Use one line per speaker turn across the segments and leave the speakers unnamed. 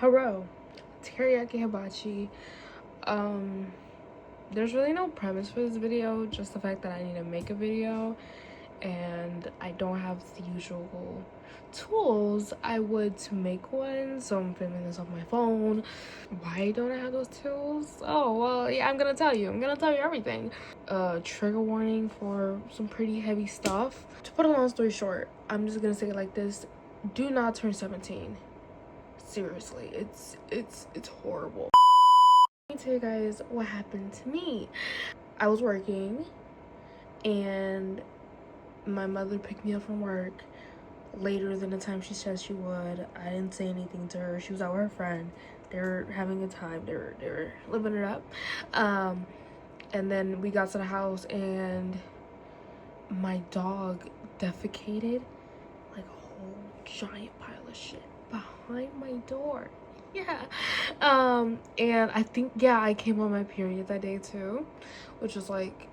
Hello, teriyaki hibachi. There's really no premise for this video, just the fact that I need to make a video and I don't have the usual tools I would to make one, so I'm filming this off my phone. Why don't I have those tools? Oh well, yeah, I'm gonna tell you everything. Trigger warning for some pretty heavy stuff. To put a long story short, I'm just gonna say it like this: do not turn 17. Seriously, it's horrible. Let me tell you guys what happened to me. I was working and my mother picked me up from work later than the time she said she would. I didn't say anything to her. She was out with her friend. They were having a time. They were living it up. And then we got to the house and my dog defecated like a whole giant pile of shit behind my door. Yeah. And I think, yeah, I came on my period that day too, which was like,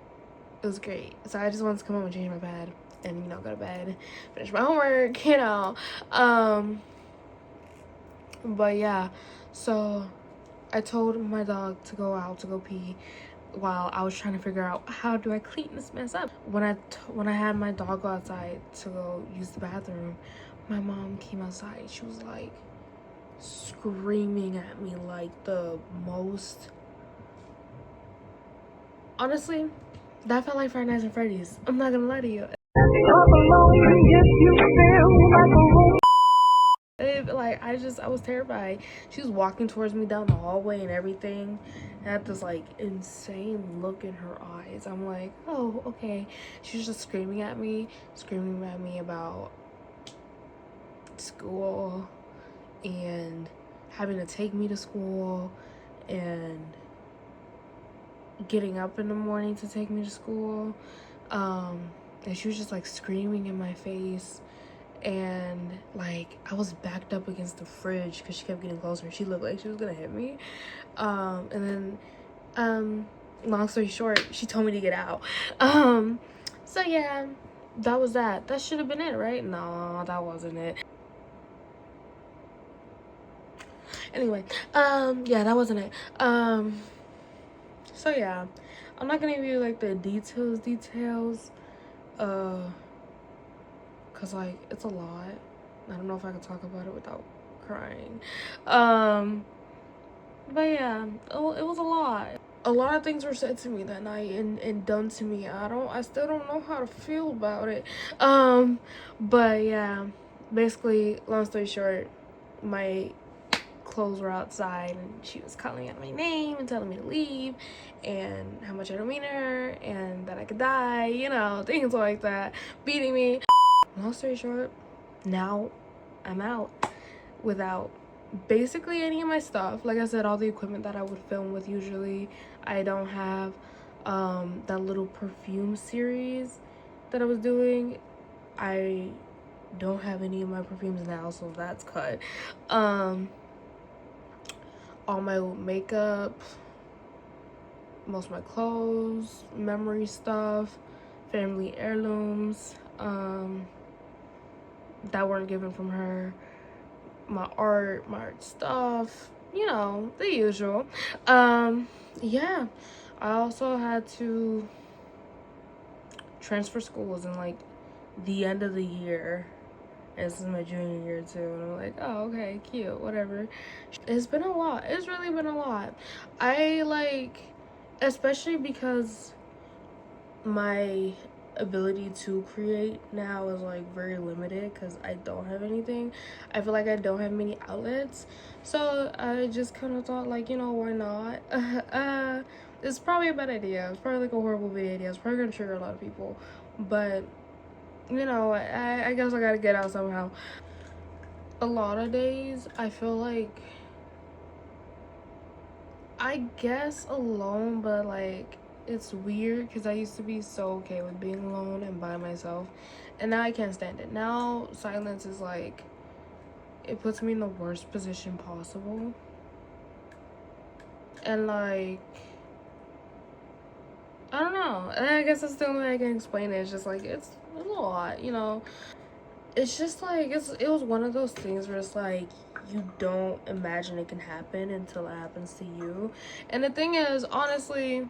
it was great. So I just wanted to come home and change my bed and, you know, go to bed, finish my homework, you know. But yeah, so I told my dog to go out to go pee while I was trying to figure out how do I clean this mess up. When I had my dog go outside to go use the bathroom, my mom came outside. She was like screaming at me like the most. Honestly, that felt like Friday Nights at Freddy's. I'm not gonna lie to you. Like I was terrified. She was walking towards me down the hallway and everything. I had this like insane look in her eyes. I'm like, oh, okay. She was just screaming at me about school and having to take me to school and getting up in the morning to take me to school. And she was just like screaming in my face. And like I was backed up against the fridge because she kept getting closer. She looked like she was gonna hit me. And then long story short, she told me to get out. So yeah, that was that. That should have been it, right? No, that wasn't it. Anyway, yeah, that wasn't it. So yeah, I'm not gonna give you like the details cause like it's a lot. I don't know if I can talk about it without crying. But yeah, it was a lot. A lot of things were said to me that night and done to me. I still don't know how to feel about it. But yeah, basically, long story short, my clothes were outside and she was calling out my name and telling me to leave and how much I don't mean her and that I could die, you know, things like that, beating me. Long story short, now I'm out without basically any of my stuff. Like I said, all the equipment that I would film with usually. I don't have that little perfume series that I was doing. I don't have any of my perfumes now, so that's cut. All my makeup, most of my clothes, memory stuff, family heirlooms that weren't given from her, my art stuff, you know, the usual. Yeah, I also had to transfer schools in like the end of the year. This is my junior year too, and I'm like, oh, okay, cute, whatever. It's been a lot. It's really been a lot. I like, especially because my ability to create now is like very limited because I don't have anything. I feel like I don't have many outlets, so I just kind of thought like, you know, why not? It's probably a bad idea. It's probably like a horrible idea. It's probably gonna trigger a lot of people, but you know, I guess I gotta get out somehow. A lot of days I feel like, I guess, alone, but like it's weird because I used to be so okay with being alone and by myself, and now I can't stand it. Now silence is like, it puts me in the worst position possible. And like, I don't know, I guess that's the only way I can explain it. It's just like it's a lot, you know. It's just like it was one of those things where it's like, you don't imagine it can happen until it happens to you. And the thing is, honestly,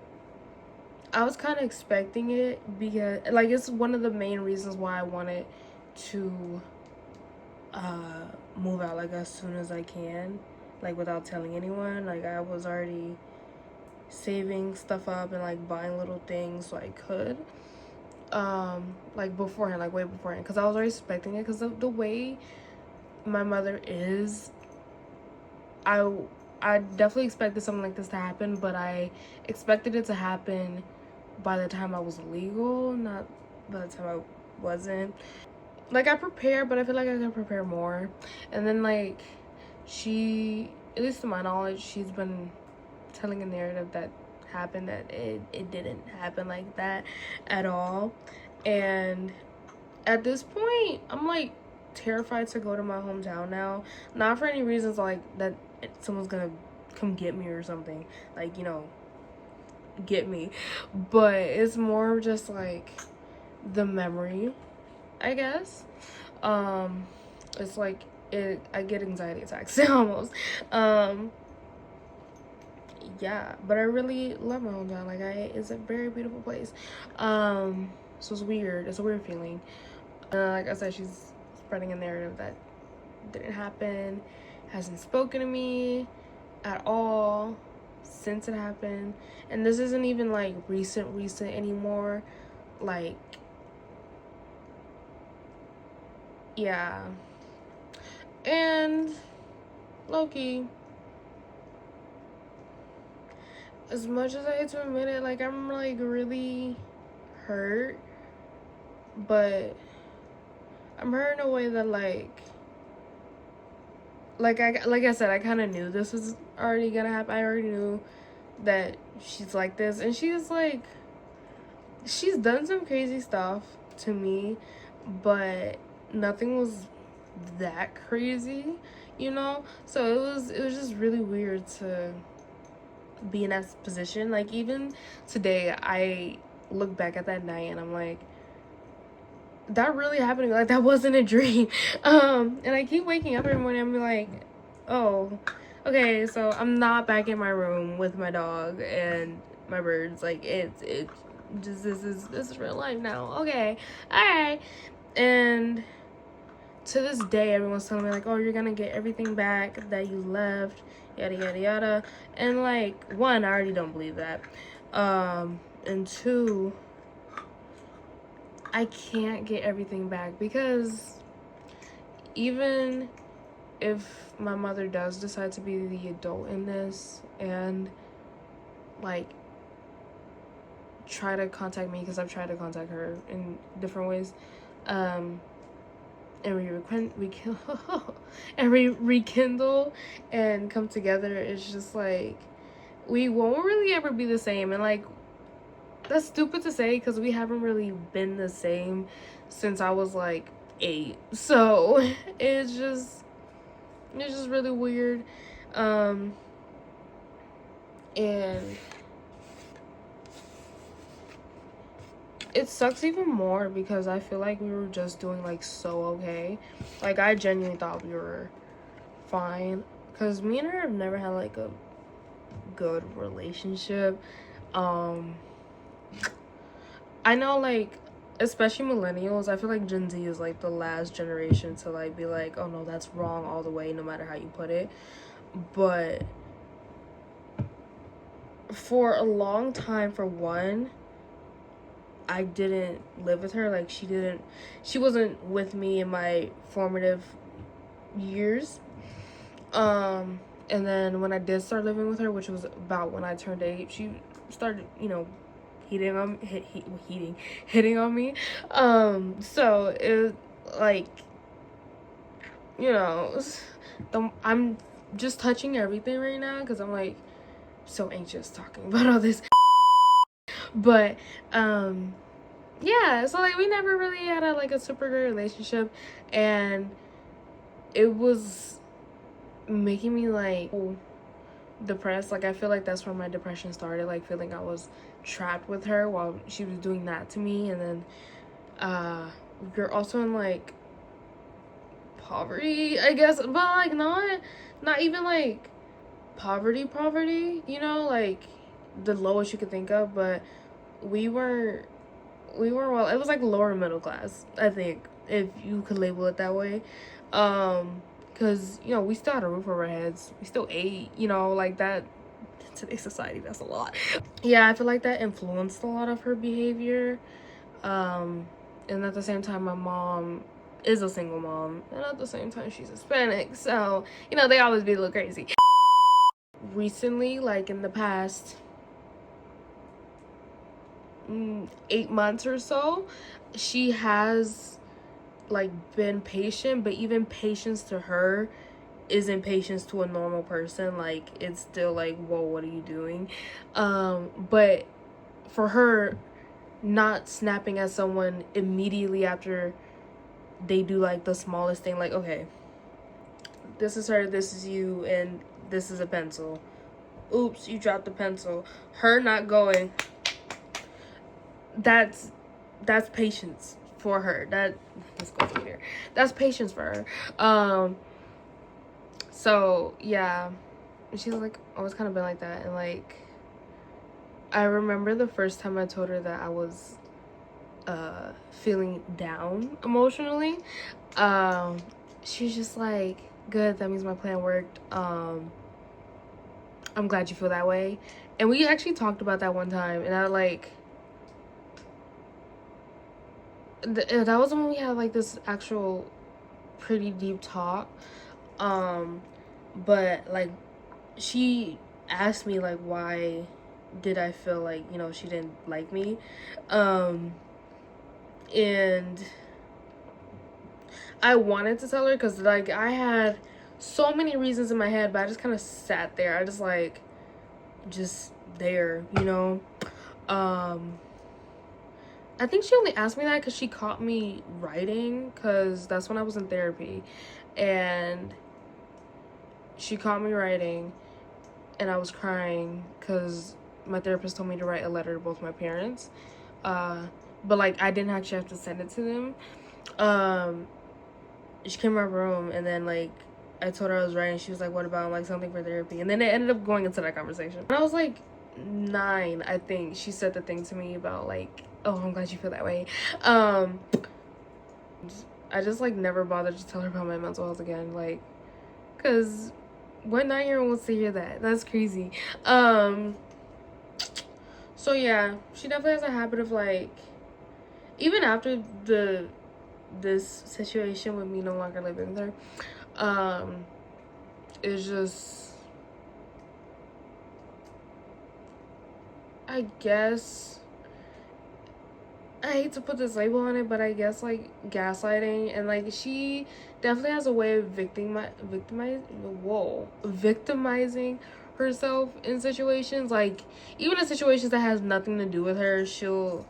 I was kind of expecting it, because like it's one of the main reasons why I wanted to move out like as soon as I can, like without telling anyone. Like I was already saving stuff up and like buying little things so I could like beforehand, like way beforehand, because I was already expecting it, because of the way my mother is. I definitely expected something like this to happen, but I expected it to happen by the time I was legal, not by the time I wasn't. Like I prepared, but I feel like I can prepare more. And then like she, at least to my knowledge, she's been telling a narrative that happened, that it didn't happen like that at all. And at this point, I'm like terrified to go to my hometown now. Not for any reasons like that someone's gonna come get me or something, like, you know, get me, but it's more just like the memory, I guess. It's like I get anxiety attacks almost. Yeah, but I really love my hometown. Like it's a very beautiful place. So it's weird. It's a weird feeling. Like I said, she's spreading a narrative that didn't happen, hasn't spoken to me at all since it happened. And this isn't even like recent anymore. Like, yeah. And low-key, as much as I hate to admit it, like I'm like really hurt, but I'm hurt in a way that like I said, I kind of knew this was already gonna happen. I already knew that she's like this, and she's done some crazy stuff to me, but nothing was that crazy, you know. So it was just really weird to be in that position. Like even today, I look back at that night and I'm like, that really happened. Like that wasn't a dream. And I keep waking up every morning and I'm like, oh, okay, so I'm not back in my room with my dog and my birds. Like it's just this is real life now. Okay, all right. And to this day, everyone's telling me like, oh, you're gonna get everything back that you left, yada yada yada. And like, one, I already don't believe that. And two, I can't get everything back, because even if my mother does decide to be the adult in this and like try to contact me, because I've tried to contact her in different ways, and we rekindle and come together, it's just like we won't really ever be the same. And like, that's stupid to say, because we haven't really been the same since I was like 8. So it's just really weird. And it sucks even more because I feel like we were just doing like so okay. Like I genuinely thought we were fine, because me and her have never had like a good relationship. I know, like, especially millennials, I feel like Gen Z is like the last generation to like be like, oh no, that's wrong all the way, no matter how you put it. But for a long time, for one, I didn't live with her. Like she wasn't with me in my formative years. And then when I did start living with her, which was about when I turned 8, she started, you know, hitting on me. So it like, you know, I'm just touching everything right now because I'm like so anxious talking about all this. But yeah, so like we never really had a super great relationship, and it was making me like depressed. Like I feel like that's where my depression started, like feeling I was trapped with her while she was doing that to me. And then you're also in like poverty, I guess, but like not even like poverty, you know, like the lowest you could think of, but we were well, it was like lower middle class, I think, if you could label it that way. Because, you know, we still had a roof over our heads, we still ate, you know, like that. In today's society, that's a lot. Yeah, I feel like that influenced a lot of her behavior. And at the same time, my mom is a single mom, and at the same time she's Hispanic, so, you know, they always be a little crazy. Recently, like in the past 8 months or so, she has like been patient, but even patience to her isn't patience to a normal person. Like, it's still like, whoa, what are you doing? But for her, not snapping at someone immediately after they do like the smallest thing, like, okay, this is her, this is you, and this is a pencil. Oops, you dropped the pencil. Her not going, that's patience for her. Let's go through here. That's patience for her. So yeah, she's like always kind of been like that. And like, I remember the first time I told her that I was feeling down emotionally. She's just like, good, that means my plan worked. I'm glad you feel that way. And we actually talked about that one time, and I like that was when we had like this actual pretty deep talk. But like, she asked me like, why did I feel like, you know, she didn't like me, and I wanted to tell her because like I had so many reasons in my head, but I just kind of sat there. I just like just there, you know. I think she only asked me that because she caught me writing, because that's when I was in therapy, and she caught me writing, and I was crying because my therapist told me to write a letter to both my parents, but like I didn't actually have to send it to them. She came in my room, and then like I told her I was writing. She was like, what about like something for therapy? And then it ended up going into that conversation. When I was like 9, I think, she said the thing to me about like, oh, I'm glad you feel that way. I just like never bothered to tell her about my mental health again, like, because what 9-year-old wants to hear that? That's crazy. So yeah, she definitely has a habit of like, even after this situation with me no longer living with her, it's just, I guess, I hate to put this label on it, but I guess like gaslighting, and like she definitely has a way of victimizing herself in situations, like even in situations that has nothing to do with her. She'll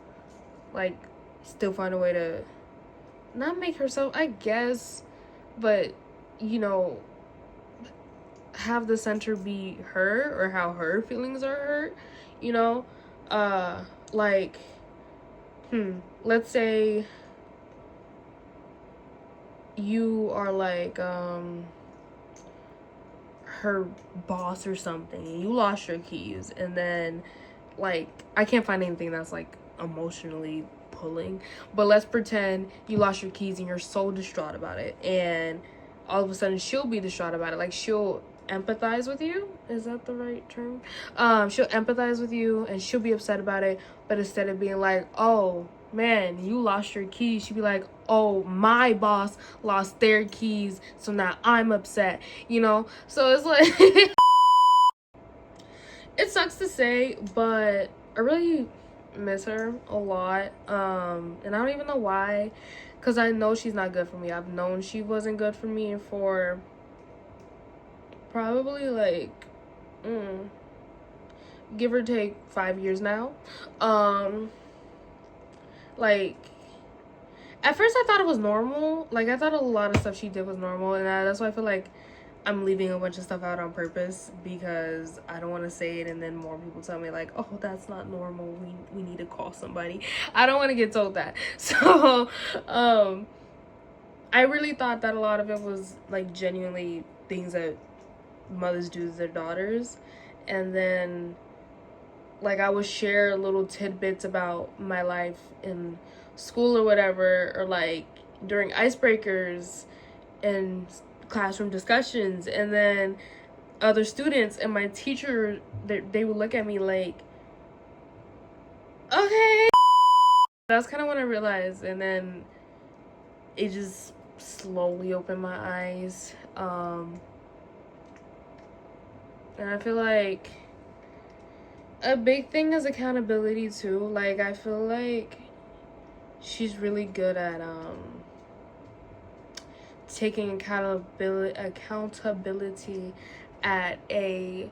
like still find a way to not make herself, I guess, but you know, have the center be her, or how her feelings are hurt, you know. Like, let's say you are like her boss or something, and you lost your keys, and then like, I can't find anything that's like emotionally pulling, but let's pretend you lost your keys and you're so distraught about it, and all of a sudden she'll be distraught about it. Like, she'll empathize with you, is that the right term? She'll empathize with you and she'll be upset about it, but instead of being like, oh man, you lost your keys, she'd be like, oh, my boss lost their keys, so now I'm upset, you know. So it's like it sucks to say, but I really miss her a lot, and I don't even know why, because I know she's not good for me. I've known she wasn't good for me for probably like give or take 5 years now. Like, at first I thought it was normal. Like, I thought a lot of stuff she did was normal, and that's why I feel like I'm leaving a bunch of stuff out on purpose, because I don't want to say it and then more people tell me like, oh, that's not normal, we need to call somebody. I don't want to get told that. So I really thought that a lot of it was like genuinely things that mothers do to their daughters, and then like I would share little tidbits about my life in school or whatever, or like during icebreakers and classroom discussions, and then other students and my teacher, they would look at me like, okay. That's kind of when I realized, and then it just slowly opened my eyes. And I feel like a big thing is accountability too. Like I feel like she's really good at taking accountability at a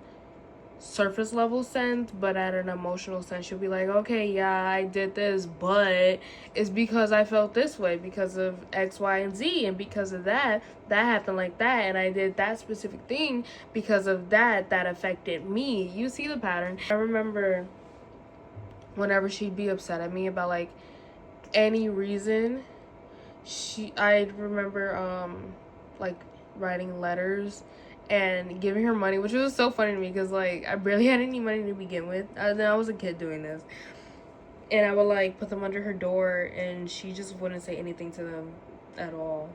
surface level sense, but at an emotional sense she'll be like, okay, yeah, I did this, but it's because I felt this way because of X, Y, and Z, and because of that happened like that, and I did that specific thing because of that affected me. You see the pattern. I remember whenever she'd be upset at me about like any reason, I remember like writing letters and giving her money, which was so funny to me because like I barely had any money to begin with. Then I was a kid doing this, and I would like put them under her door, and she just wouldn't say anything to them at all.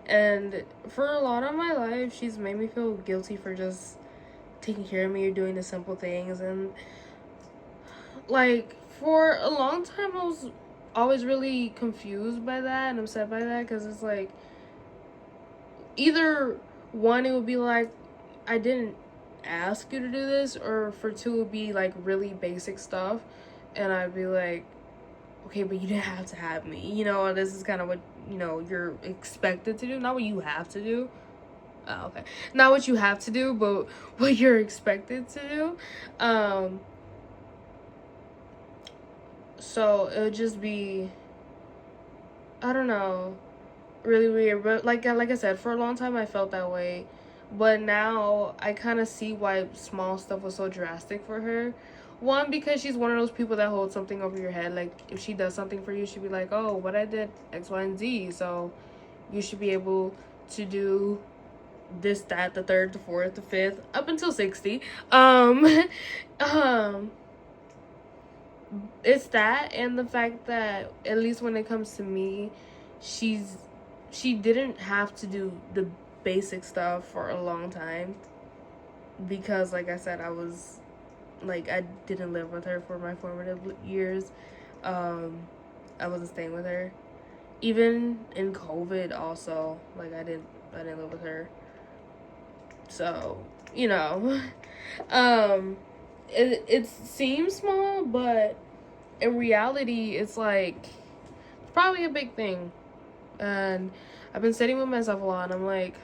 And for a lot of my life, she's made me feel guilty for just taking care of me or doing the simple things. And like for a long time I was always really confused by that and upset by that, because it's like either one, it would be like I didn't ask you to do this, or for two, it would be like really basic stuff and I'd be like, okay, but you didn't have to have me, you know. This is kind of what, you know, you're expected to do, not what you have to do. Oh, okay, not what you have to do, but what you're expected to do. So it would just be, I don't know, really weird. But like I said, for a long time I felt that way, but now I kind of see why small stuff was so drastic for her. One, because she's one of those people that holds something over your head. Like if she does something for you, she'd be like, oh, what I did X, Y, and Z, so you should be able to do this, that, the third, the fourth, the fifth, up until 60. Um it's that, and the fact that at least when it comes to me, she didn't have to do the basic stuff for a long time, because like I said, I was like, I didn't live with her for my formative years. I wasn't staying with her even in COVID also. Like I didn't live with her, so you know. It seems small, but in reality it's like it's probably a big thing. And I've been sitting with myself a lot, and I'm like,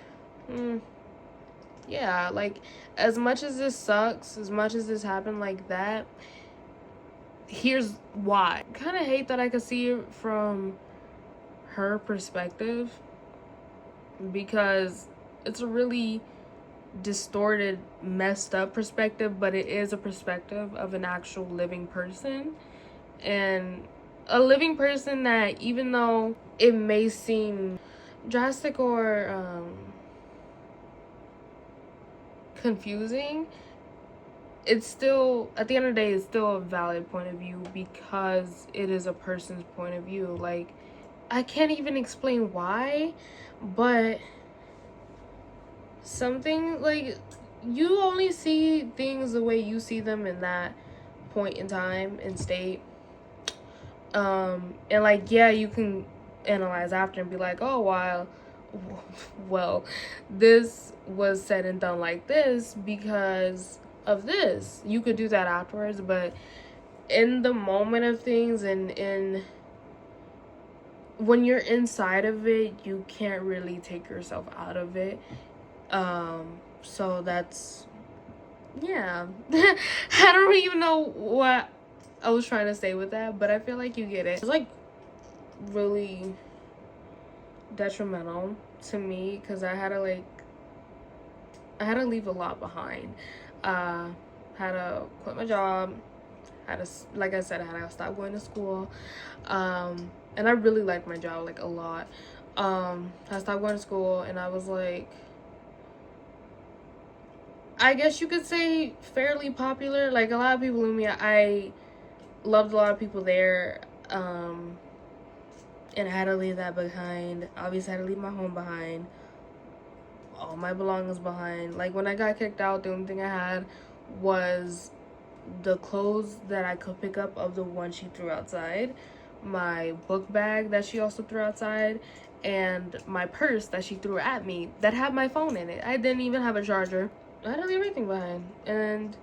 yeah, like as much as this sucks, as much as this happened like that, here's why. I kind of hate that I could see it from her perspective, because it's a really distorted, messed up perspective, but it is a perspective of an actual living person, and a living person that, even though it may seem drastic or confusing, it's still, at the end of the day, it's still a valid point of view, because it is a person's point of view. Like I can't even explain why, but something like, you only see things the way you see them in that point in time and state. And like, yeah, you can analyze after and be like, oh, well, this was said and done like this because of this. You could do that afterwards, but in the moment of things, and in when you're inside of it, you can't really take yourself out of it. So that's, yeah. I don't even know what I was trying to say with that, but I feel like you get it. It's like really detrimental to me, because I had to leave a lot behind. Had to quit my job, had to, like I said, I had to stop going to school. and I really liked my job like a lot. I stopped going to school, and I was like, I guess you could say fairly popular. Like a lot of people knew me. I loved a lot of people there. And I had to leave that behind. Obviously, I had to leave my home behind, all my belongings behind. Like when I got kicked out, the only thing I had was the clothes that I could pick up of the one she threw outside, my book bag that she also threw outside, and my purse that she threw at me that had my phone in it. I didn't even have a charger. I had to leave everything behind, and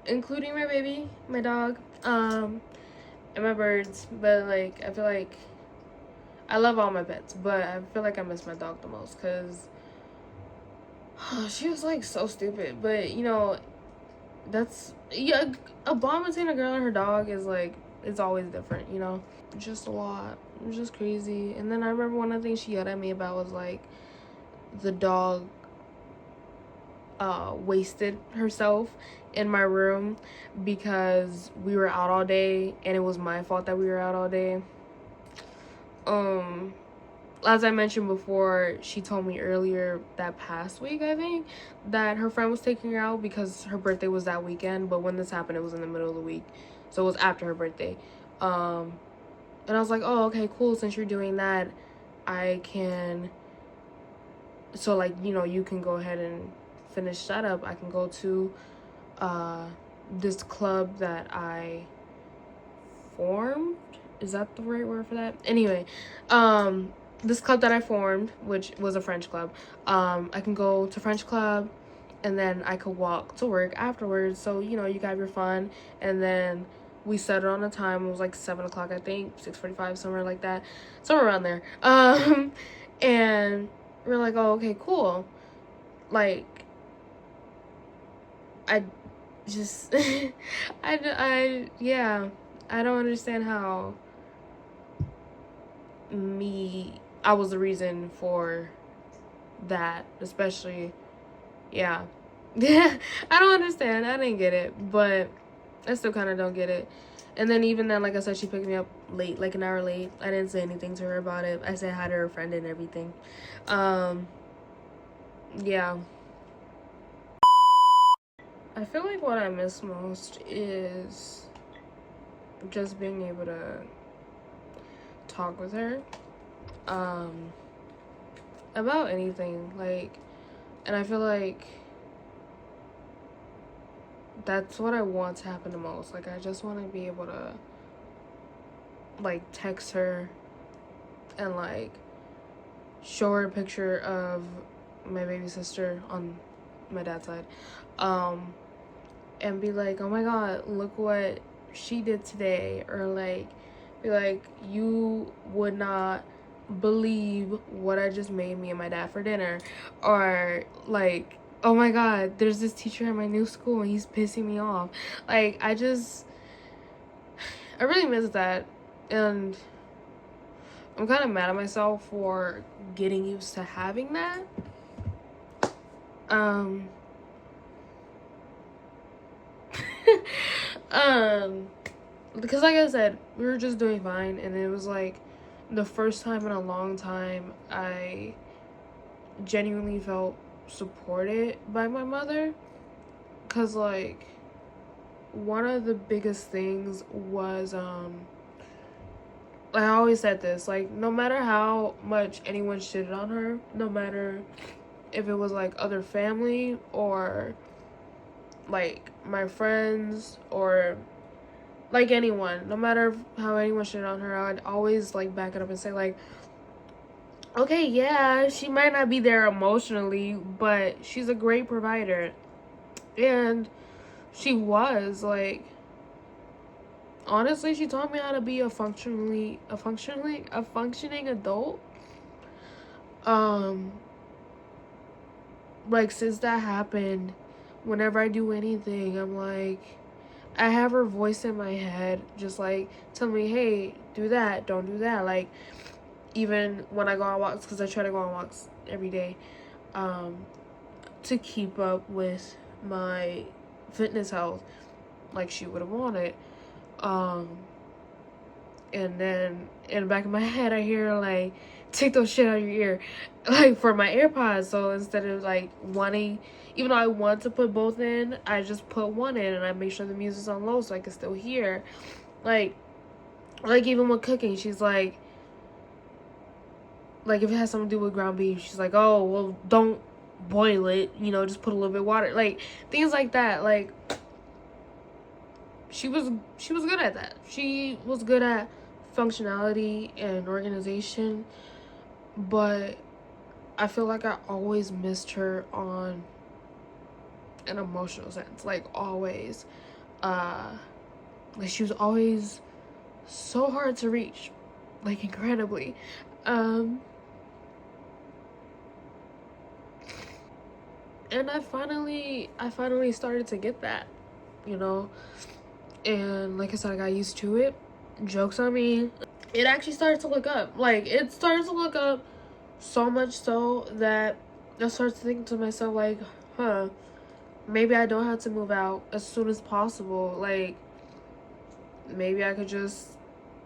including my baby, my dog, and my birds. But like, I feel like I love all my pets, but I feel like I miss my dog the most because she was like so stupid. But you know, that's, yeah, a bond between a girl and her dog is like, it's always different, you know. Just a lot. It was just crazy. And then I remember one of the things she yelled at me about was like the dog wasted herself in my room because we were out all day, and it was my fault that we were out all day. As I mentioned before, she told me earlier that past week, I think, that her friend was taking her out because her birthday was that weekend. But when this happened, it was in the middle of the week, so it was after her birthday. And I was like, oh, okay, cool. Since you're doing that, I can. So like, you know, you can go ahead and finish that up. I can go to this club that I formed. Is that the right word for that? Anyway, this club that I formed, which was a French club, I can go to French club, and then I could walk to work afterwards. So, you know, you got your fun. And then we settled on a time. It was like 7 o'clock, I think, 6:45, somewhere like that, somewhere around there. And we're like, oh, okay, cool. Like, I just, yeah, I don't understand how I was the reason for that, especially, yeah. I don't understand. I didn't get it, but I still kind of don't get it. And then even then, like I said, she picked me up late, like an hour late. I didn't say anything to her about it. I said hi to her friend and everything. Yeah. I feel like what I miss most is just being able to talk with her about anything, like, and I feel like that's what I want to happen the most. Like, I just want to be able to like text her and like show her a picture of my baby sister on my dad's side, and be like, oh my god, look what she did today, or like be like, you would not believe what I just made me and my dad for dinner, or like, oh my god, there's this teacher at my new school and he's pissing me off. Like, I really miss that, and I'm kind of mad at myself for getting used to having that. Because like I said, we were just doing fine, and it was like the first time in a long time I genuinely felt supported by my mother. Because like one of the biggest things was I always said this, like, no matter how much anyone shitted on her, no matter if it was like other family or like my friends or like anyone, no matter how anyone shitted on her, I'd always like back it up and say like, okay, yeah, she might not be there emotionally, but she's a great provider. And she was like, honestly, she taught me how to be a functioning adult. Like, since that happened, whenever I do anything, I'm like, I have her voice in my head, just like tell me, hey, do that, don't do that. Like, even when I go on walks, because I try to go on walks every day, to keep up with my fitness health, like she would have wanted. And then in the back of my head, I hear like, take those shit out of your ear, like for my AirPods. So instead of like wanting, even though I want to put both in, I just put one in and I make sure the music's on low so I can still hear. Like even with cooking, she's like if it has something to do with ground beef, she's like, oh, well, don't boil it, you know, just put a little bit of water, like things like that. Like she was good at that. She was good at functionality and organization, but I feel like I always missed her on an emotional sense, like always. Like she was always so hard to reach, like incredibly. And I finally started to get that, you know. And like I said, I got used to it. Joke's on me. It actually started to look up. Like, it started to look up so much so that I started to think to myself, like, maybe I don't have to move out as soon as possible. Like, maybe I could just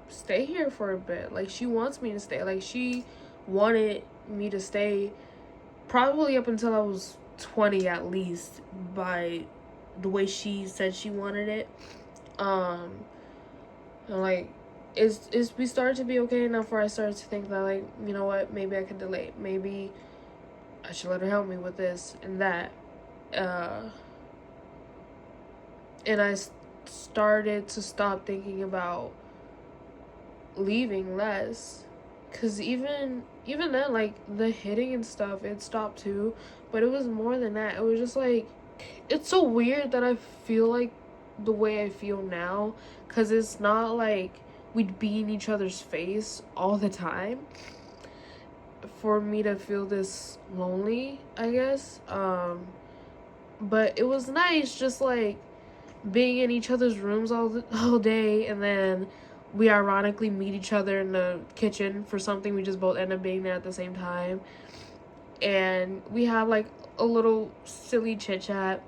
stay here for a bit. Like, she wants me to stay. Like, she wanted me to stay probably up until I was 20 at least, by the way she said she wanted it. And like it's we started to be okay enough where I started to think that, like, you know what, maybe I could delay, maybe I should let her help me with this and that. And I started to stop thinking about leaving less, because even then, like, the hitting and stuff, it stopped too, but it was more than that. It was just like, it's so weird that I feel like the way I feel now, because it's not like we'd be in each other's face all the time for me to feel this lonely, I guess. But it was nice just like being in each other's rooms all day, and then we ironically meet each other in the kitchen for something. We just both end up being there at the same time, and we have like a little silly chit chat,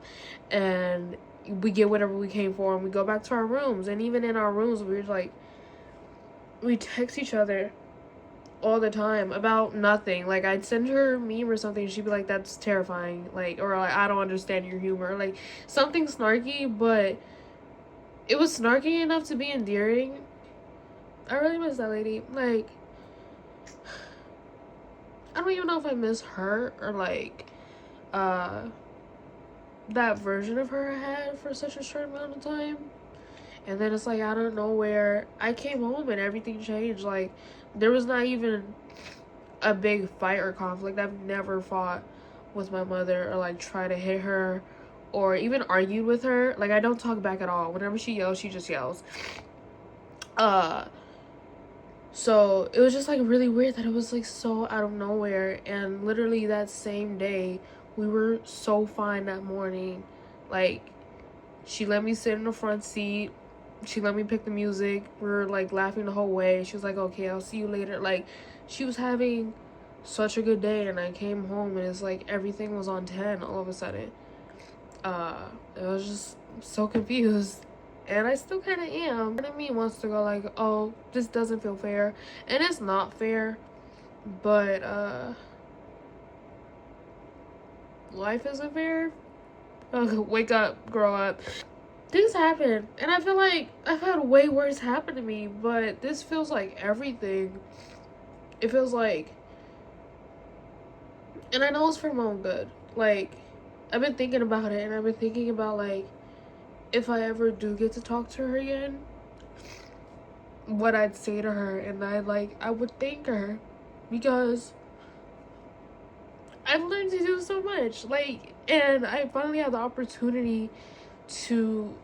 and we get whatever we came for, and we go back to our rooms. And even in our rooms, we text each other all the time about nothing. Like, I'd send her a meme or something, and she'd be like, that's terrifying, like, or like, I don't understand your humor, like something snarky, but it was snarky enough to be endearing. I really miss that lady. Like, I don't even know if I miss her or like that version of her I had for such a short amount of time. And then it's like, out of nowhere, I came home and everything changed. Like, there was not even a big fight or conflict. I've never fought with my mother or like try to hit her or even argued with her. Like, I don't talk back at all. Whenever she yells, she just yells. So it was just like really weird that it was like so out of nowhere. And literally that same day, we were so fine that morning. Like, she let me sit in the front seat. She let me pick the music. We were like laughing the whole way. She was like, okay, I'll see you later. Like, she was having such a good day, and I came home and it's like everything was on 10 all of a sudden. I was just so confused, and I still kind of am. Part of me wants to go like, oh, this doesn't feel fair, and it's not fair, but life isn't fair. Wake up, grow up. Things happen, and I feel like I've had way worse happen to me, but this feels like everything. It feels like, and I know it's for my own good. Like, I've been thinking about it, and I've been thinking about, like, if I ever do get to talk to her again, what I'd say to her, and I would thank her, because I've learned to do so much, like, and I finally have the opportunity to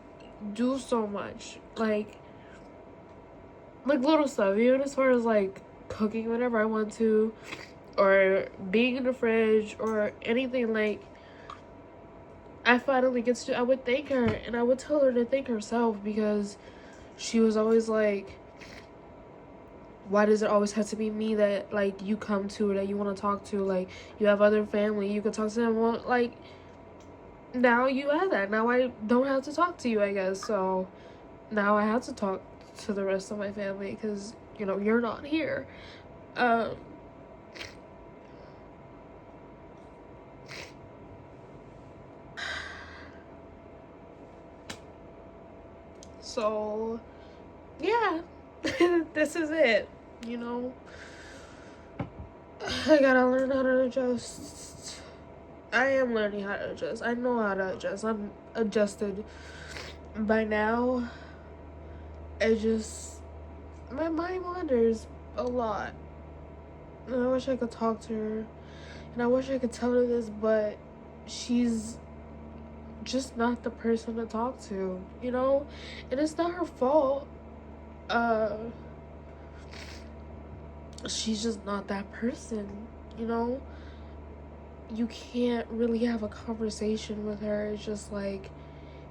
do so much, like little stuff, even as far as like cooking whenever I want to, or being in the fridge or anything. Like, I finally get to, I would thank her, and I would tell her to thank herself, because she was always like, why does it always have to be me that like you come to, that you want to talk to? Like, you have other family, you could talk to them. Well, like, now you have that. Now I don't have to talk to you, I guess. So now I have to talk to the rest of my family because, you know, you're not here. Um, so, yeah, this is it, you know. I gotta learn how to adjust. I am learning how to adjust. I know how to adjust. I'm adjusted by now. I just, my mind wanders a lot. And I wish I could talk to her. And I wish I could tell her this, but she's just not the person to talk to, you know? And it's not her fault. She's just not that person, you know? You can't really have a conversation with her. It's just like,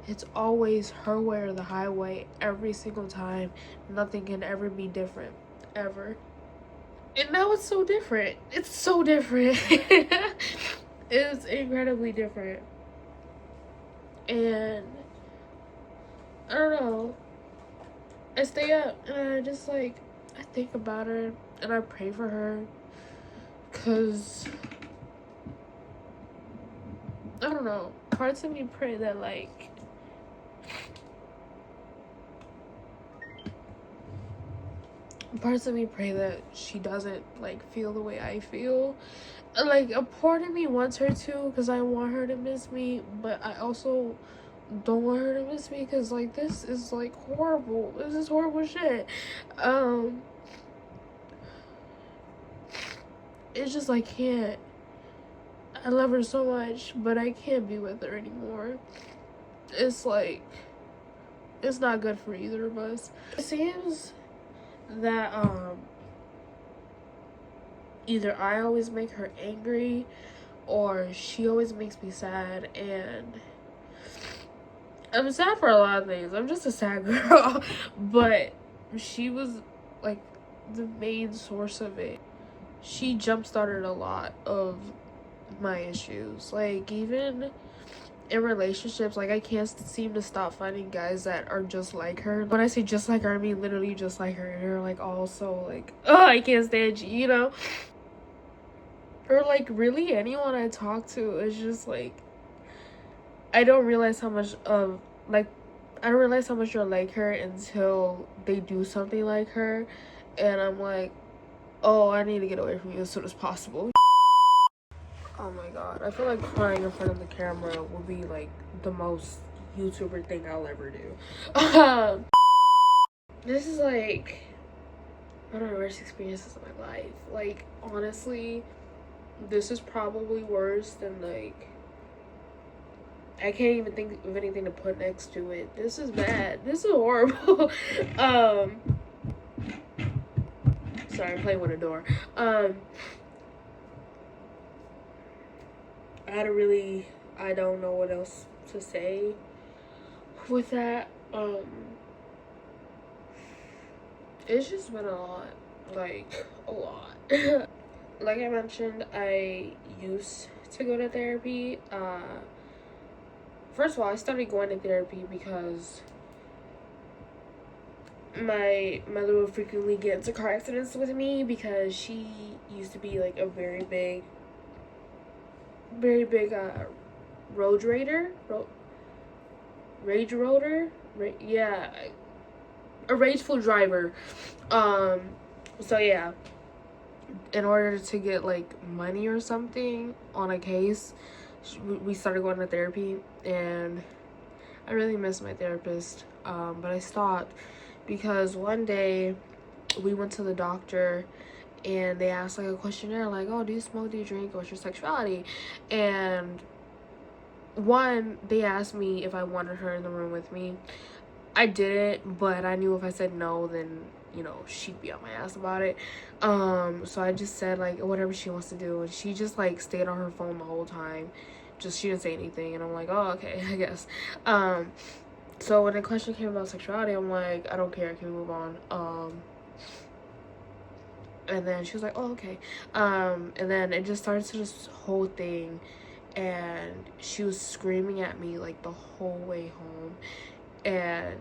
it's always her way or the highway every single time. Nothing can ever be different, ever. And now it's so different. It's so different. It's incredibly different. And I don't know. I stay up and I just like, I think about her and I pray for her. Cause I don't know. Parts of me pray that like parts of me pray that she doesn't like feel the way I feel. Like a part of me wants her to because I want her to miss me, but I also don't want her to miss me because like this is like horrible. This is horrible shit. It's just I can't. I love her so much, but I can't be with her anymore. It's like it's not good for either of us. It seems that either I always make her angry or she always makes me sad, and I'm sad for a lot of things. I'm just a sad girl. But she was like the main source of it. She jump started a lot of my issues. Like even in relationships, like I can't seem to stop finding guys that are just like her. When I say just like her, I mean literally just like her. And they're like also like, oh, I can't stand you, you know? Or like really anyone I talk to is just like, I don't realize how much of like, I don't realize how much you're like her until they do something like her. And I'm like, oh, I need to get away from you as soon as possible. Oh my god, I feel like crying in front of the camera will be like the most YouTuber thing I'll ever do. This is like one of the worst experiences of my life. Like honestly, this is probably worse than like, I can't even think of anything to put next to it. This is bad. This is horrible. Sorry, I'm playing with a door. I don't know what else to say with that. It's just been a lot, like a lot. Like I mentioned, I used to go to therapy. First of all, I started going to therapy because my mother would frequently get into car accidents with me because she used to be like a very big road raider, yeah, a rageful driver. So yeah, in order to get like money or something on a case, we started going to therapy, and I really miss my therapist. But I stopped because one day we went to the doctor and they asked like a questionnaire like, oh, do you smoke, do you drink, what's your sexuality? And one, they asked me if I wanted her in the room with me. I didn't, but I knew if I said no, then you know she'd be on my ass about it. So I just said like whatever she wants to do, and she just like stayed on her phone the whole time. Just she didn't say anything, and I'm like, oh, okay, I guess. So when the question came about sexuality, I'm like, I don't care, can we move on? And then she was like, oh, okay. And then it just started to this whole thing, and she was screaming at me like the whole way home. And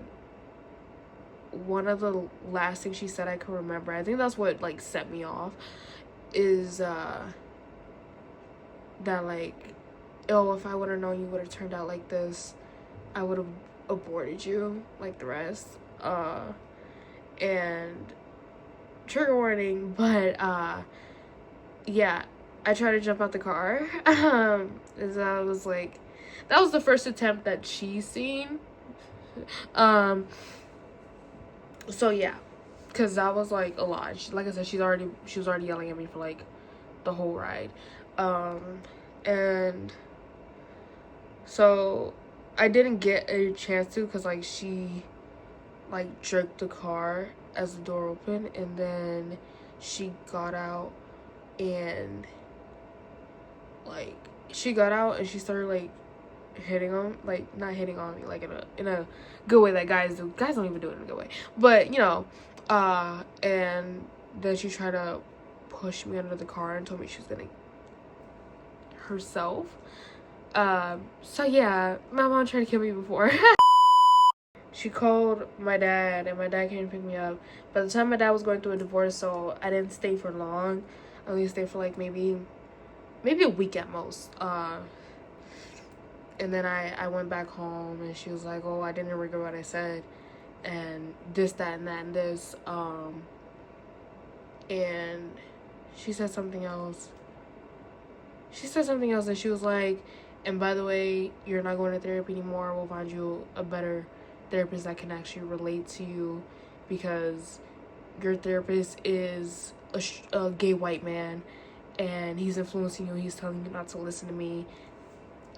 one of the last things she said I can remember, I think that's what like set me off, is that like, oh, if I would have known you would have turned out like this, I would have aborted you like the rest. And trigger warning, but yeah, I tried to jump out the car. And so I was like, that was the first attempt that she's seen. So yeah, because that was like a lot. Like I said, she was already yelling at me for like the whole ride. And so I didn't get a chance to, because like she like jerked the car as the door opened, and then she got out, and like she got out and she started like hitting on, like not hitting on me like in a good way that guys do. Guys don't even do it in a good way, but you know, and then she tried to push me under the car and told me she was gonna herself. So yeah, my mom tried to kill me before. She called my dad, and my dad came to pick me up. By the time my dad was going through a divorce, so I didn't stay for long. I only stayed for like maybe a week at most. And then I went back home, and she was like, oh, I didn't regret what I said, and this, that, and that, and this. And she said something else. And she was like, and by the way, you're not going to therapy anymore. We'll find you a better therapist that can actually relate to you, because your therapist is a gay white man, and he's influencing you. He's telling you not to listen to me,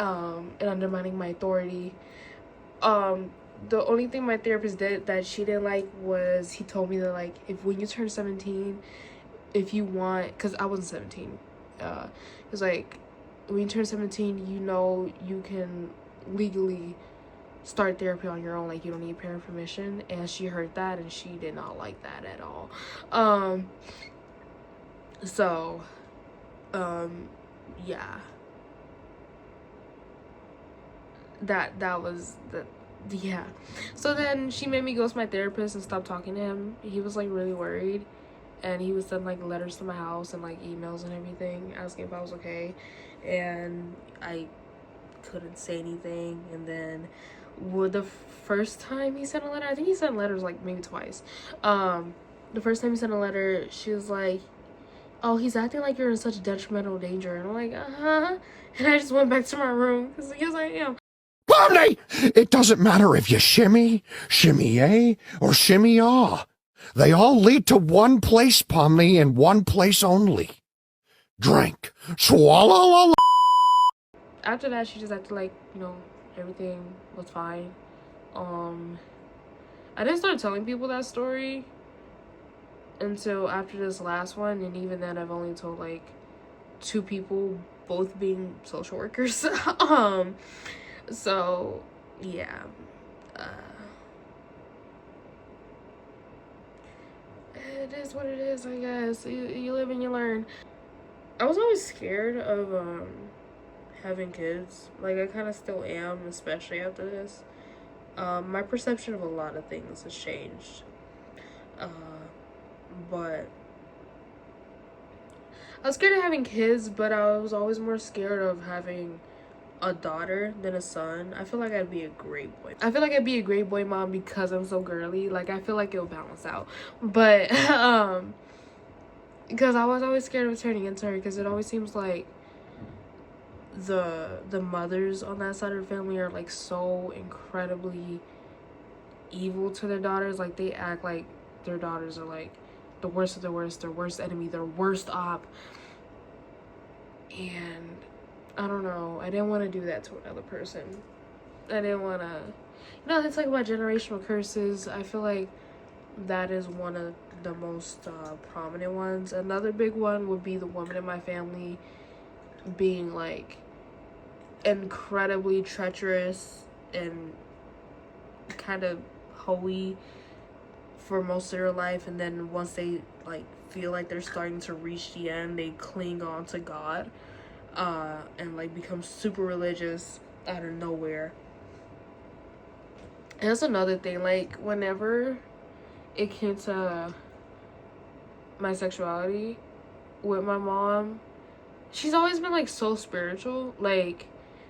and undermining my authority. The only thing my therapist did that she didn't like was he told me that like, if when you turn 17, if you want, because I wasn't 17, it was like, when you turn 17, you know, you can legally start therapy on your own, like you don't need parent permission. And she heard that, and she did not like that at all. Yeah, that was the, yeah. So then she made me ghost my therapist and stop talking to him. He was like really worried, and he would send like letters to my house and like emails and everything asking if I was okay, and I couldn't say anything. And then the first time he sent a letter, I think he sent letters like maybe twice. The first time he sent a letter, she was like, oh, he's acting like you're in such detrimental danger. And I'm like, uh-huh. And I just went back to my room, because yes, I am.
Pomni! It doesn't matter if you shimmy, shimmy-a, or shimmy-ah. They all lead to one place, Pomni, and one place only. Drink. Swallow.
After that, she just acted like, you know, everything was fine. I didn't start telling people that story until after this last one, and even then I've only told like 2 people, both being social workers. So yeah, it is what it is, I guess. You live and you learn. I was always scared of having kids. Like, I kind of still am, especially after this. My perception of a lot of things has changed. But I was scared of having kids, but I was always more scared of having a daughter than a son. I feel like I'd be a great boy. I feel like I'd be a great boy mom because I'm so girly. Like, I feel like it'll balance out. But because I was always scared of turning into her, because it always seems like the mothers on that side of the family are like so incredibly evil to their daughters. Like, they act like their daughters are like the worst of the worst, their worst enemy, their worst op. And I don't know, I didn't want to do that to another person. I didn't want to, you know, they talk about generational curses. I feel like that is one of the most prominent ones. Another big one would be the woman in my family being like incredibly treacherous and kind of hoey for most of their life, and then once they like feel like they're starting to reach the end, they cling on to God, and like become super religious out of nowhere. And that's another thing, like whenever it came to my sexuality with my mom, she's always been like so spiritual. Like,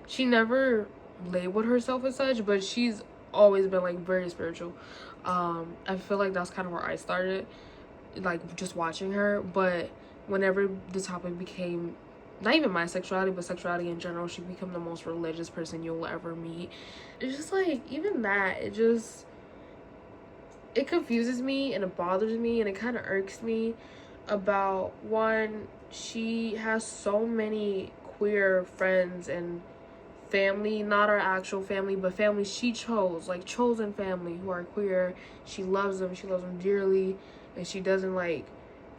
she never labeled herself as such, but she's always been like very spiritual. I feel like that's kind of where I started, like just watching her. But whenever the topic became not even my sexuality but sexuality in general, she became the most religious person you'll ever meet. It's just like, even that, it confuses me and it bothers me and it kind of irks me about, one, she has so many queer friends and family, not our actual family, but family she chose, like chosen family, who are queer. She loves them dearly, and she doesn't like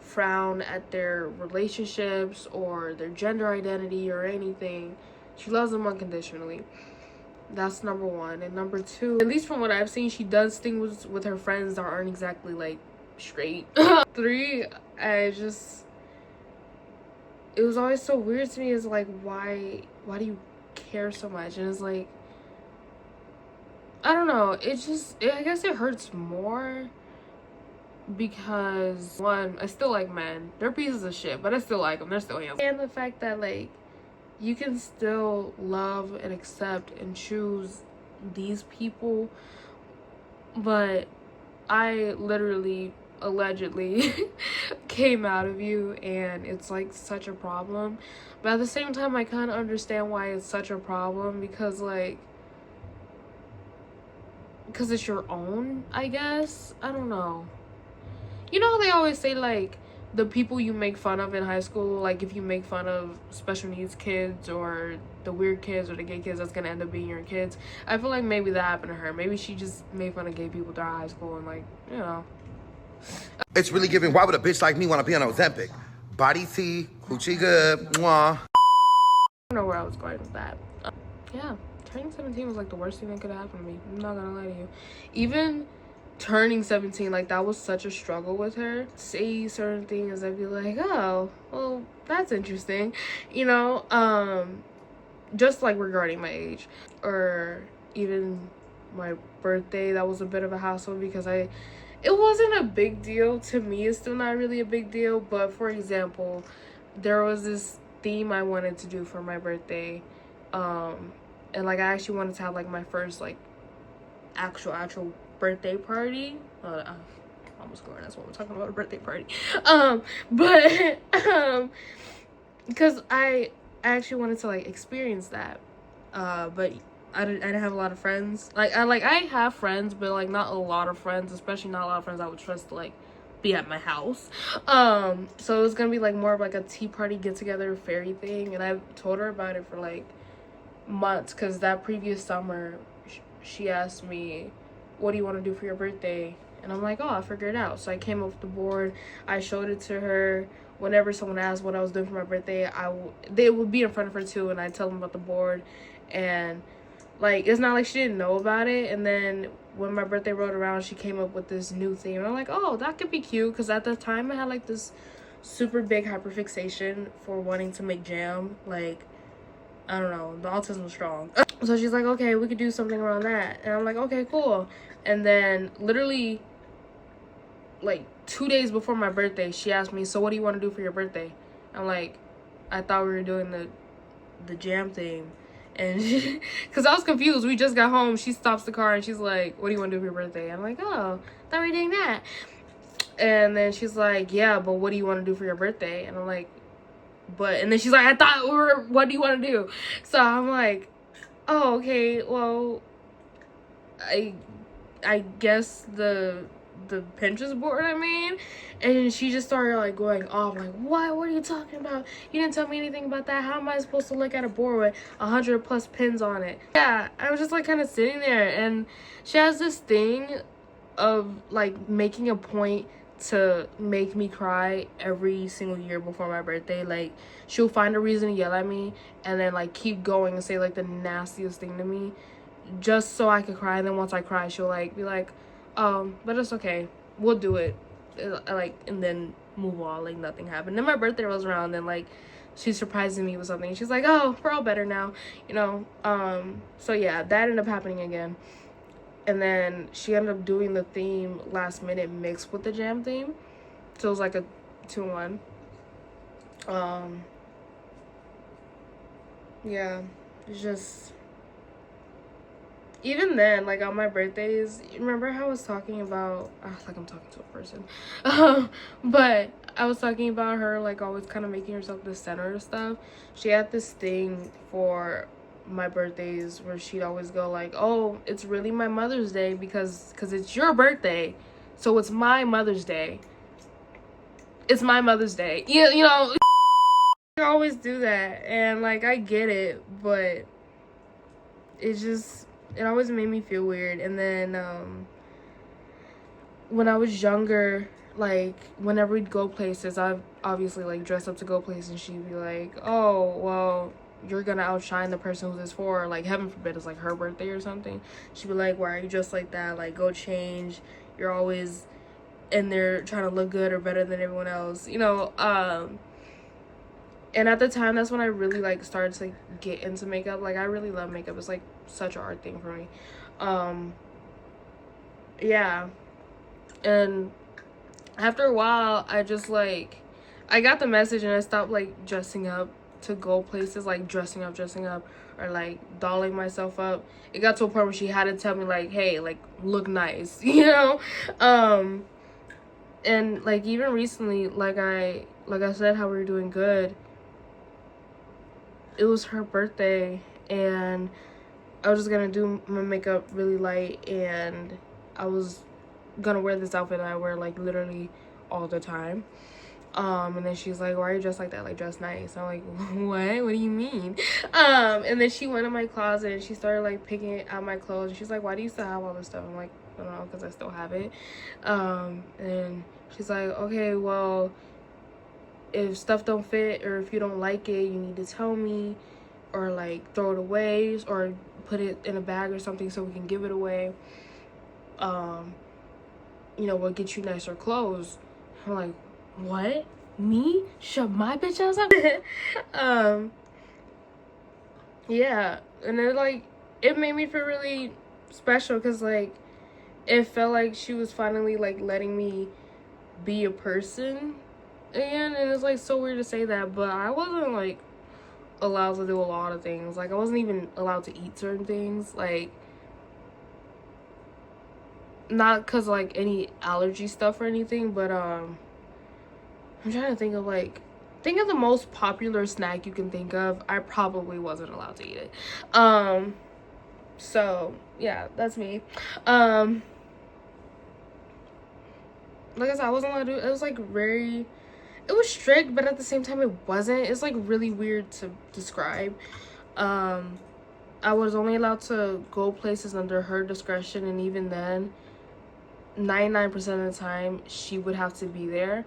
frown at their relationships or their gender identity or anything. She loves them unconditionally. That's number one. And number two, at least from what I've seen, she does things with her friends that aren't exactly like straight. Three, it was always so weird to me, is like, why do you care so much? And it's like, I don't know, I guess it hurts more because, one, I still like men. They're pieces of shit, but I still like them. They're still handsome. And the fact that, like, you can still love and accept and choose these people, but I literally, allegedly came out of you, and it's like such a problem. But at the same time, I kind of understand why it's such a problem, because it's your own, I guess. I don't know. You know how they always say, like, the people you make fun of in high school, like, if you make fun of special needs kids or the weird kids or the gay kids, that's gonna end up being your kids. I feel like maybe that happened to her. Maybe she just made fun of gay people during high school and, like, you know.
It's really giving, why would a bitch like me want to be on Ozempic? Body T, coochie good, mwah.
I don't know where I was going with that. Yeah, turning 17 was like the worst thing that could have happened to me. I'm not gonna lie to you. Even turning 17, like, that was such a struggle with her. Say certain things, I'd be like, oh, well, that's interesting, you know. Just like regarding my age, or even my birthday, that was a bit of a hassle because it wasn't a big deal to me. It's still not really a big deal, but for example, there was this theme I wanted to do for my birthday, and like, I actually wanted to have like my first like actual birthday party. Almost going, that's what we're talking about, a birthday party. But because I actually wanted to like experience that, but I didn't have a lot of friends. I have friends, but like not a lot of friends, especially not a lot of friends I would trust to like be at my house. So it was gonna be like more of like a tea party get together fairy thing, and I've told her about it for like months, because that previous summer she asked me, what do you want to do for your birthday? And I'm like, oh, I'll figure it out. So I came up with the board, I showed it to her. Whenever someone asked what I was doing for my birthday, they would be in front of her too, and I'd tell them about the board. And like, it's not like she didn't know about it. And then when my birthday rolled around, she came up with this new theme, and I'm like, oh, that could be cute, because at the time I had like this super big hyperfixation for wanting to make jam. Like, I don't know, the autism was strong. So she's like, okay, we could do something around that. And I'm like, okay, cool. And then literally like 2 days before my birthday, she asked me, so what do you want to do for your birthday? I'm like, I thought we were doing the jam thing. And because I was confused, we just got home, she stops the car and she's like, what do you want to do for your birthday? I'm like, oh, I thought we were doing that. And then she's like, yeah, but what do you want to do for your birthday? And I'm like, and then she's like, what do you want to do? So I'm like, oh, okay, well, I guess the Pinterest board, I mean. And she just started like going off, like, what are you talking about? You didn't tell me anything about that. How am I supposed to look at a board with 100+ pins on it? Yeah, I was just like kind of sitting there, and she has this thing of like making a point to make me cry every single year before my birthday. Like, she'll find a reason to yell at me and then like keep going and say like the nastiest thing to me just so I could cry. And then once I cry, she'll like be like, but it's okay, we'll do it, like, and then move on like nothing happened. Then my birthday rolls around, then like she's surprising me with something. She's like, oh, we're all better now, you know. So yeah, that ended up happening again. And then she ended up doing the theme last minute mixed with the jam theme. So it was like a 2-in-1. Yeah, it's just, even then, like on my birthdays, remember how I was talking about, like I'm talking to a person, but I was talking about her like always kind of making herself the center of stuff. She had this thing for my birthdays where she'd always go like, oh, it's really my Mother's Day because it's your birthday, so it's my Mother's Day. It's my Mother's Day. You know, I always do that, and like I get it, but it always made me feel weird. And then when I was younger, like whenever we'd go places, I've obviously like dressed up to go places, and she'd be like, oh well, you're gonna outshine the person who this is for, like heaven forbid it's like her birthday or something. She'd be like, why are you dressed like that? Like, go change. You're always in there trying to look good or better than everyone else, you know. And at the time, that's when I really like started to like, get into makeup. Like I really love makeup. It's like such an art thing for me. Yeah. And after a while, I just like, I got the message and I stopped like dressing up to go places, like dressing up or like dolling myself up. It got to a point where she had to tell me like, hey, like look nice, you know. And like even recently, like I said, how we were doing good, it was her birthday and I was just gonna do my makeup really light, and I was gonna wear this outfit that I wear like literally all the time. And then she's like, why are you dressed like that? Like, dress nice. I'm like, what do you mean? And then she went in my closet and she started like picking out my clothes, and she's like, why do you still have all this stuff? I'm like, I don't know, because I still have it. And she's like, okay, well, if stuff don't fit or if you don't like it, you need to tell me, or like throw it away or put it in a bag or something so we can give it away. You know, we'll get you nicer clothes. I'm like, what? Me? Shut my bitch ass up. Yeah, and it made me feel really special because like it felt like she was finally like letting me be a person again. And it's like so weird to say that, but I wasn't like allowed to do a lot of things. Like I wasn't even allowed to eat certain things, like not because like any allergy stuff or anything, but I'm trying to think of the most popular snack you can think of. I probably wasn't allowed to eat it. So yeah, that's me. Like I said, I wasn't allowed to do it. It was like it was strict, but at the same time it wasn't. It's like really weird to describe. I was only allowed to go places under her discretion, and even then 99% of the time she would have to be there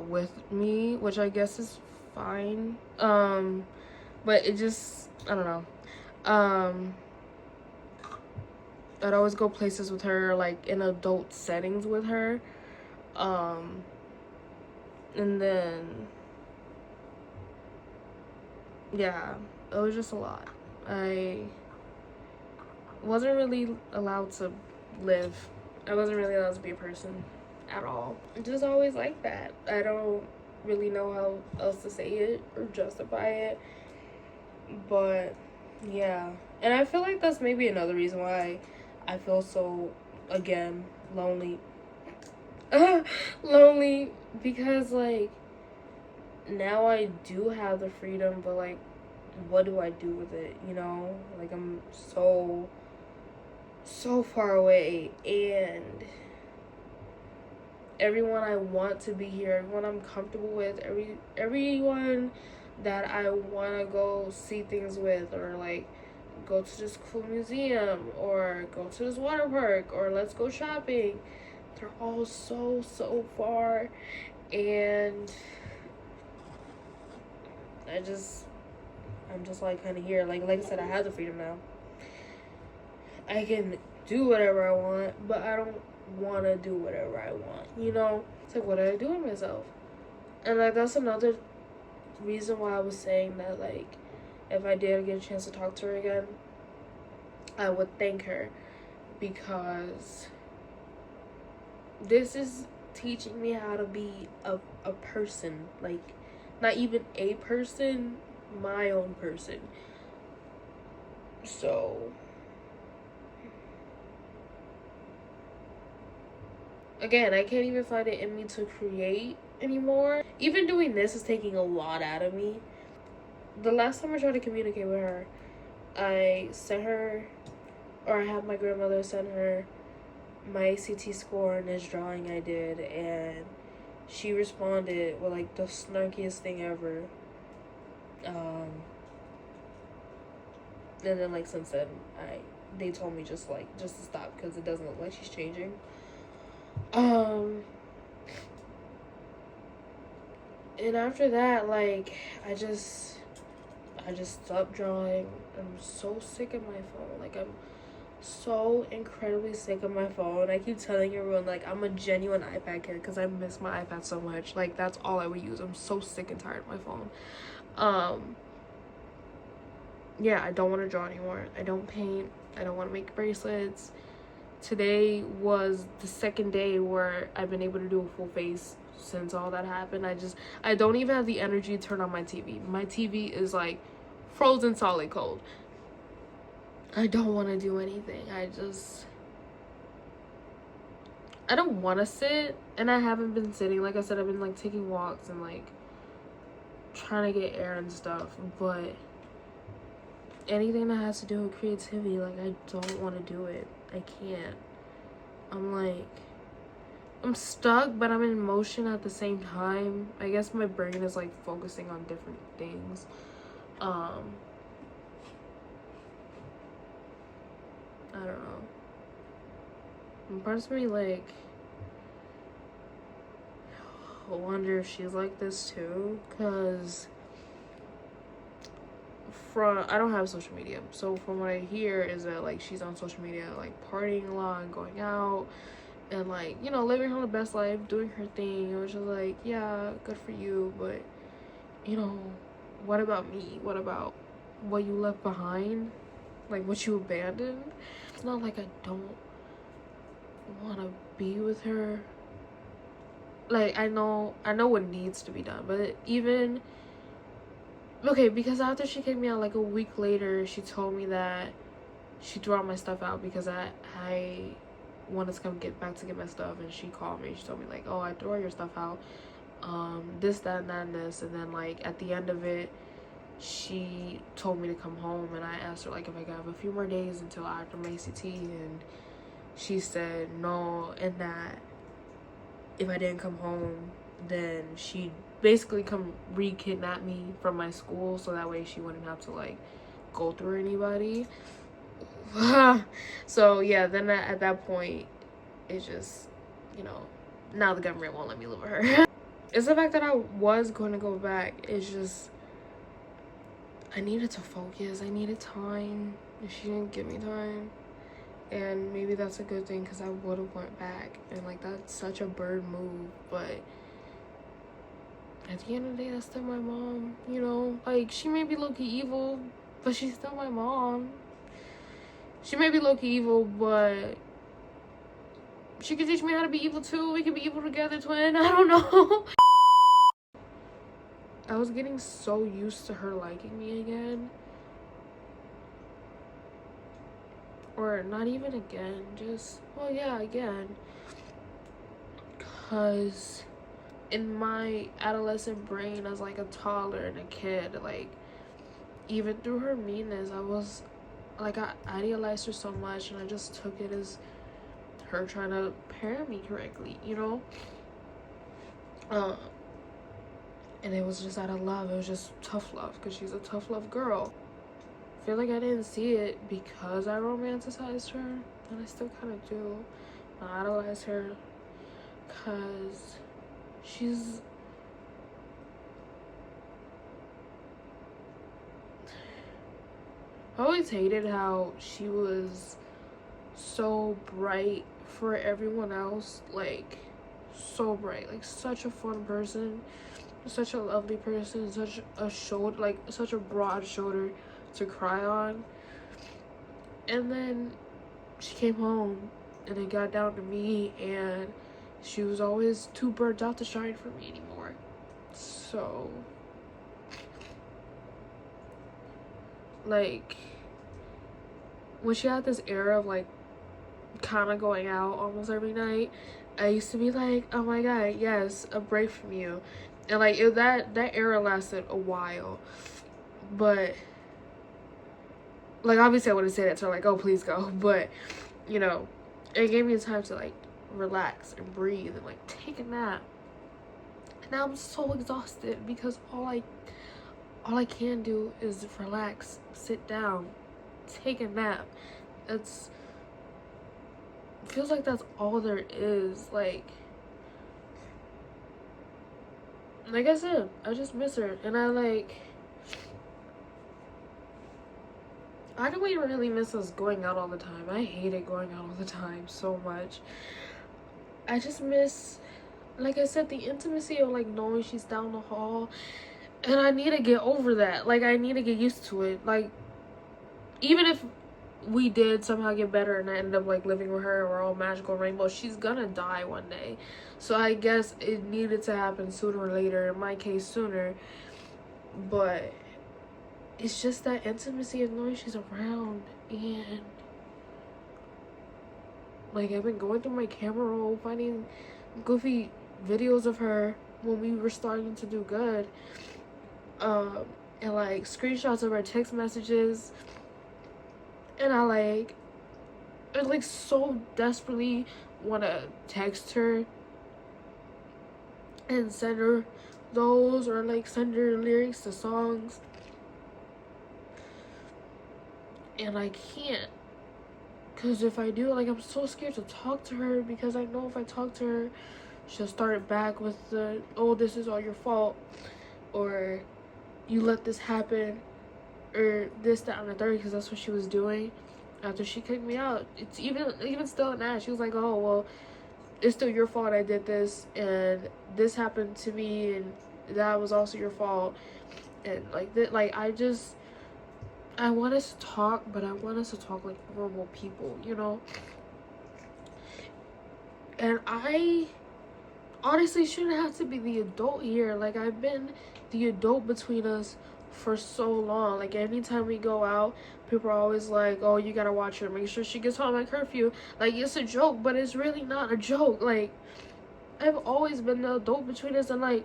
with me, which I guess is fine. But it just, I don't know. I'd always go places with her, like in adult settings with her. And then yeah, it was just a lot. I wasn't really allowed to live. I wasn't really allowed to be a person at all. It's just always like that. I don't really know how else to say it or justify it. But yeah. And I feel like that's maybe another reason why I feel so, again, lonely. Lonely because like now I do have the freedom, but like what do I do with it, you know? Like I'm so far away, and everyone I want to be here, everyone I'm comfortable with, everyone that I want to go see things with, or like go to this cool museum or go to this water park or let's go shopping, they're all so far. And I'm just like kind of here. Like I said, I have the freedom now. I can do whatever I want, but I don't want to do whatever I want, you know? It's like, what do I do with myself? And like that's another reason why I was saying that like if I did get a chance to talk to her again, I would thank her, because this is teaching me how to be a person, like not even a person, my own person. So again, I can't even find it in me to create anymore. Even doing this is taking a lot out of me. The last time I tried to communicate with her, I sent her, or I had my grandmother send her my ACT score in this drawing I did, and she responded with like the snarkiest thing ever. And then like since then, they told me just to stop because it doesn't look like she's changing. And after that, like I just stopped drawing. I'm so sick of my phone. Like I'm so incredibly sick of my phone. I keep telling everyone like I'm a genuine iPad kid because I miss my iPad so much. Like that's all I would use. I'm so sick and tired of my phone. Yeah, I don't want to draw anymore. I don't paint. I don't want to make bracelets. Today was the second day where I've been able to do a full face since all that happened. I don't even have the energy to turn on my TV. My TV is like frozen solid cold. I don't want to do anything. I don't want to sit, and I haven't been sitting. Like I said, I've been like taking walks and like trying to get air and stuff, but anything that has to do with creativity, like I don't want to do it. I can't. I'm stuck, but I'm in motion at the same time. I guess my brain is like focusing on different things. I don't know. And parts of me like I wonder if she's like this too, because I don't have social media, so from what I hear is that like she's on social media like partying a lot and going out and like, you know, living her the best life, doing her thing, which is like, yeah, good for you, but you know, what about me? What about what you left behind? Like what you abandoned? It's not like I don't want to be with her. Like I know what needs to be done, but even okay, because after she kicked me out, like a week later, she told me that she threw all my stuff out because I wanted to come get my stuff, and she called me. She told me like, oh, I threw all your stuff out, this, that, and that, and this, and then like at the end of it, she told me to come home, and I asked her like if I could have a few more days until after my ACT, and she said no, and that if I didn't come home, then she'd basically come re-kidnap me from my school, so that way she wouldn't have to like go through anybody. So yeah, then at that point, it's just, you know, now the government won't let me live with her. It's the fact that I was going to go back. It's just I needed to focus. I needed time, and she didn't give me time. And maybe that's a good thing, because I would have went back, and like that's such a bird move, but at the end of the day, that's still my mom, you know? Like, she may be low-key evil, but she's still my mom. She may be low-key evil, but she could teach me how to be evil too. We could be evil together, twin. I don't know. I was getting so used to her liking me again. Or not even again, just, well, yeah, again. Because in my adolescent brain as like a toddler and a kid, like even through her meanness, I was like, I idealized her so much, and I just took it as her trying to parent me correctly, you know? And it was just out of love. It was just tough love, because she's a tough love girl. I feel like I didn't see it because I romanticized her, and I still kind of do. I idolize her because she's I always hated how she was so bright for everyone else, like so bright, like such a fun person, such a lovely person, such a shoulder, like such a broad shoulder to cry on. And then she came home and it got down to me, and she was always too burnt out to shine for me anymore. So, like, when she had this era of like kind of going out almost every night, I used to be like, oh my god, yes, a break from you. And like that era lasted a while, but like obviously I wouldn't say that to her like, oh please go, but you know, it gave me the time to like relax and breathe and like take a nap. And now I'm so exhausted because all I can do is relax, sit down, take a nap. It's feels like that's all there is. Like I said, I just miss her, and I don't even really miss us going out all the time. I hated going out all the time so much. I just miss, like I said, the intimacy of like knowing she's down the hall, and I need to get over that. Like I need to get used to it. Like even if we did somehow get better and I ended up like living with her, we're all magical rainbow, she's gonna die one day. So I guess it needed to happen sooner or later, in my case sooner. But it's just that intimacy of knowing she's around. And like I've been going through my camera roll, finding goofy videos of her when we were starting to do good, and like screenshots of her text messages. And I like so desperately want to text her and send her those, or like send her lyrics to songs, and I can't, because if I do, like I'm so scared to talk to her, because I know if I talk to her she'll start back with the, oh this is all your fault, or you let this happen, or this, that, and the third, because that's what she was doing after she kicked me out. It's even still in that, she was like, oh well, it's still your fault I did this, and this happened to me, and that was also your fault, and like that. Like I want us to talk, but I want us to talk like normal people, you know. And I honestly shouldn't have to be the adult here. Like I've been the adult between us for so long. Like anytime we go out, people are always like, oh you gotta watch her, make sure she gets home at curfew. Like it's a joke, but it's really not a joke. Like I've always been the adult between us, and like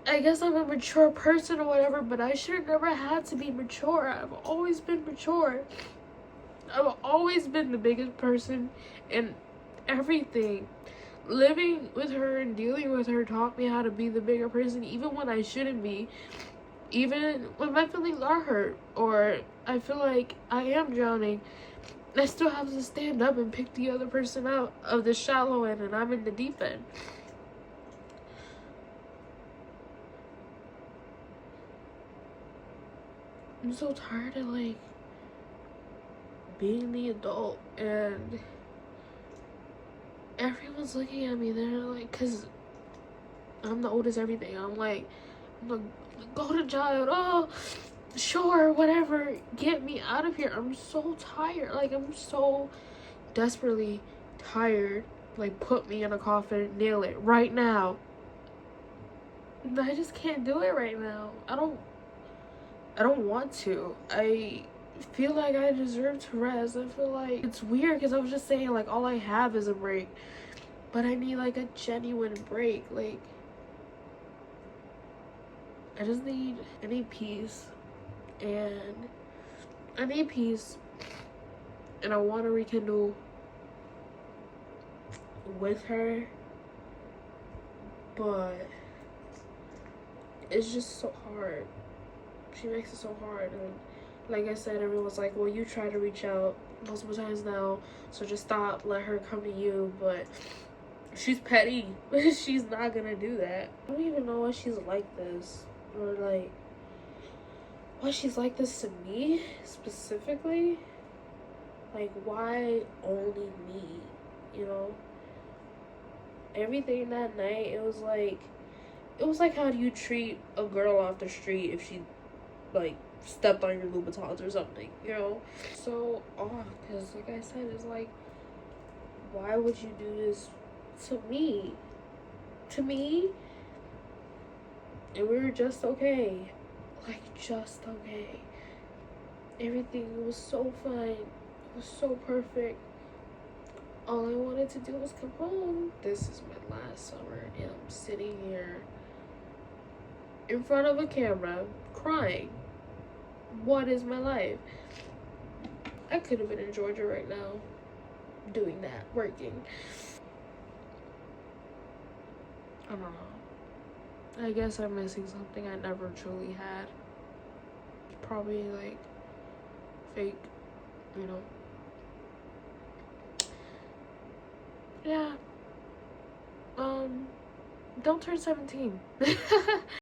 I guess I'm a mature person or whatever, but I should have never had to be mature. I've always been mature. I've always been the biggest person in everything. Living with her and dealing with her taught me how to be the bigger person, even when I shouldn't be. Even when my feelings are hurt, or I feel like I am drowning, I still have to stand up and pick the other person out of the shallow end, and I'm in the deep end. I'm so tired of like being the adult, and everyone's looking at me. They're like, cause I'm the oldest everything. I'm the golden child. Oh, sure, whatever. Get me out of here. I'm so tired. Like I'm so desperately tired. Like put me in a coffin, nail it right now. I just can't do it right now. I don't want to. I feel like I deserve to rest. I feel like it's weird because I was just saying like all I have is a break, but I need like a genuine break. Like I just need peace, and I need peace, and I want to rekindle with her, but it's just so hard. She makes it so hard. And like I said, everyone's like, well you try to reach out multiple times now, so just stop, let her come to you. But she's petty. She's not gonna do that. I don't even know why she's like this, or like why she's like this to me specifically. Like why only me, you know? Everything that night, it was like how do you treat a girl off the street if she like stepped on your Louboutins or something, you know? So, because like I said, it's like, why would you do this to me? To me? And we were just okay. Like, just okay. Everything was so fun. It was so perfect. All I wanted to do was come home. This is my last summer, and I'm sitting here in front of a camera crying. What is my life? I could have been in Georgia right now doing that, working. I don't know. I guess I'm missing something I never truly had. Probably like fake, you know. Yeah. Don't turn 17.